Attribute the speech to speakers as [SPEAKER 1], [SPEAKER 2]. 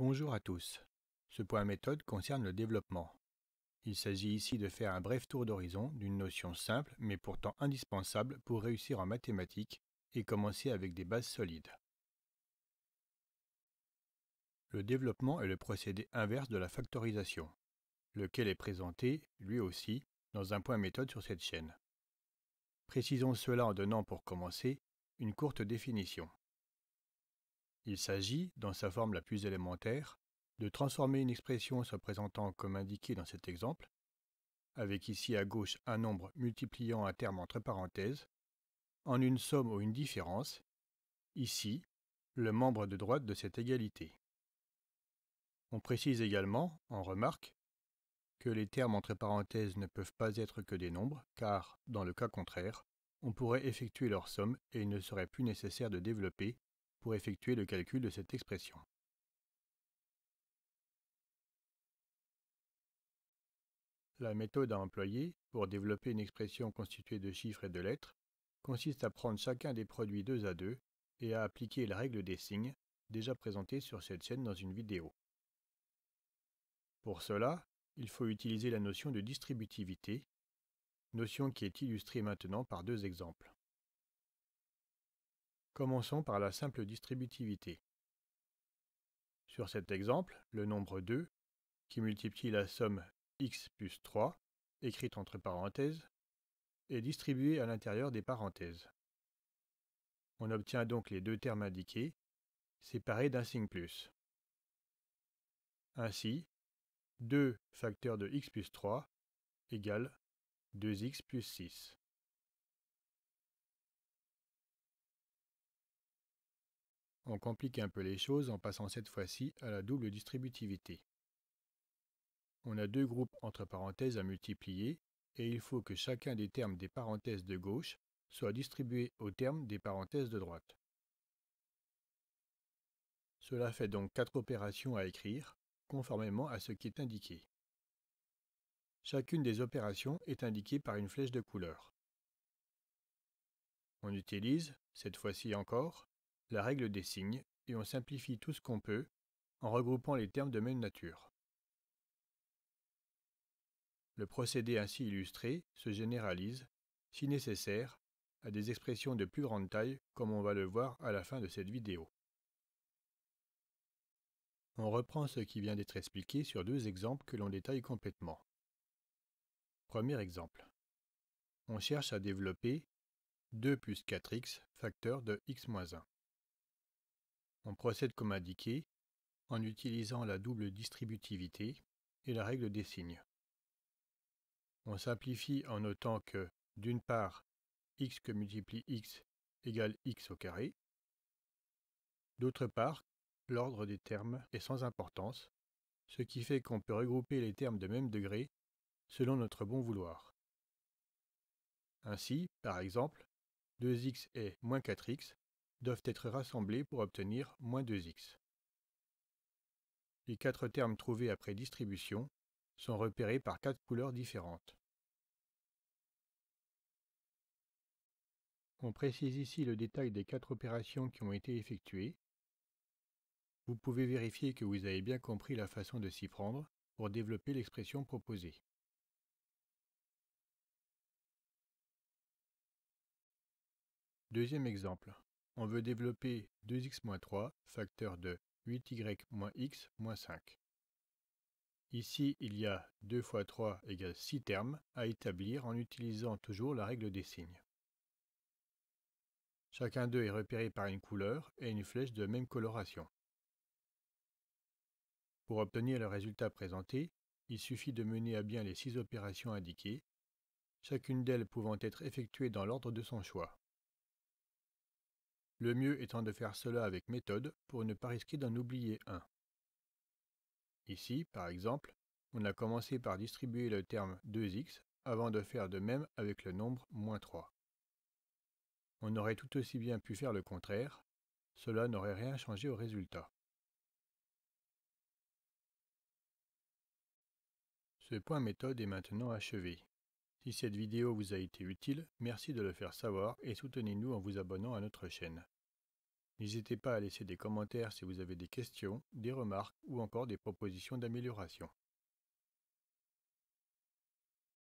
[SPEAKER 1] Bonjour à tous. Ce point méthode concerne le développement. Il s'agit ici de faire un bref tour d'horizon d'une notion simple mais pourtant indispensable pour réussir en mathématiques et commencer avec des bases solides. Le développement est le procédé inverse de la factorisation, lequel est présenté, lui aussi, dans un point méthode sur cette chaîne. Précisons cela en donnant pour commencer une courte définition. Il s'agit, dans sa forme la plus élémentaire, de transformer une expression se présentant comme indiqué dans cet exemple, avec ici à gauche un nombre multipliant un terme entre parenthèses, en une somme ou une différence, ici, le membre de droite de cette égalité. On précise également, en remarque, que les termes entre parenthèses ne peuvent pas être que des nombres, car, dans le cas contraire, on pourrait effectuer leur somme et il ne serait plus nécessaire de développer pour effectuer le calcul de cette expression. La méthode à employer pour développer une expression constituée de chiffres et de lettres consiste à prendre chacun des produits 2 à 2 et à appliquer la règle des signes, déjà présentée sur cette chaîne dans une vidéo. Pour cela, il faut utiliser la notion de distributivité, notion qui est illustrée maintenant par deux exemples. Commençons par la simple distributivité. Sur cet exemple, le nombre 2, qui multiplie la somme x plus 3, écrite entre parenthèses, est distribué à l'intérieur des parenthèses. On obtient donc les deux termes indiqués, séparés d'un signe plus. Ainsi, 2 facteur de x plus 3 égale 2x plus 6. On complique un peu les choses en passant cette fois-ci à la double distributivité. On a deux groupes entre parenthèses à multiplier et il faut que chacun des termes des parenthèses de gauche soit distribué aux termes des parenthèses de droite. Cela fait donc 4 opérations à écrire, conformément à ce qui est indiqué. Chacune des opérations est indiquée par une flèche de couleur. On utilise, cette fois-ci encore, la règle des signes et on simplifie tout ce qu'on peut en regroupant les termes de même nature. Le procédé ainsi illustré se généralise, si nécessaire, à des expressions de plus grande taille comme on va le voir à la fin de cette vidéo. On reprend ce qui vient d'être expliqué sur deux exemples que l'on détaille complètement. Premier exemple. On cherche à développer 2 plus 4x facteur de x moins 1. On procède comme indiqué en utilisant la double distributivité et la règle des signes. On simplifie en notant que, d'une part, x que multiplie x égale x au carré. D'autre part, l'ordre des termes est sans importance, ce qui fait qu'on peut regrouper les termes de même degré selon notre bon vouloir. Ainsi, par exemple, 2x et moins 4x doivent être rassemblés pour obtenir moins 2x. Les quatre termes trouvés après distribution sont repérés par quatre couleurs différentes. On précise ici le détail des quatre opérations qui ont été effectuées. Vous pouvez vérifier que vous avez bien compris la façon de s'y prendre pour développer l'expression proposée. Deuxième exemple. On veut développer 2x moins 3, facteur de 8y moins x moins 5. Ici, il y a 2 fois 3 égale 6 termes à établir en utilisant toujours la règle des signes. Chacun d'eux est repéré par une couleur et une flèche de même coloration. Pour obtenir le résultat présenté, il suffit de mener à bien les 6 opérations indiquées, chacune d'elles pouvant être effectuée dans l'ordre de son choix. Le mieux étant de faire cela avec méthode pour ne pas risquer d'en oublier un. Ici, par exemple, on a commencé par distribuer le terme 2x avant de faire de même avec le nombre moins 3. On aurait tout aussi bien pu faire le contraire, cela n'aurait rien changé au résultat. Ce point méthode est maintenant achevé. Si cette vidéo vous a été utile, merci de le faire savoir et soutenez-nous en vous abonnant à notre chaîne. N'hésitez pas à laisser des commentaires si vous avez des questions, des remarques ou encore des propositions d'amélioration.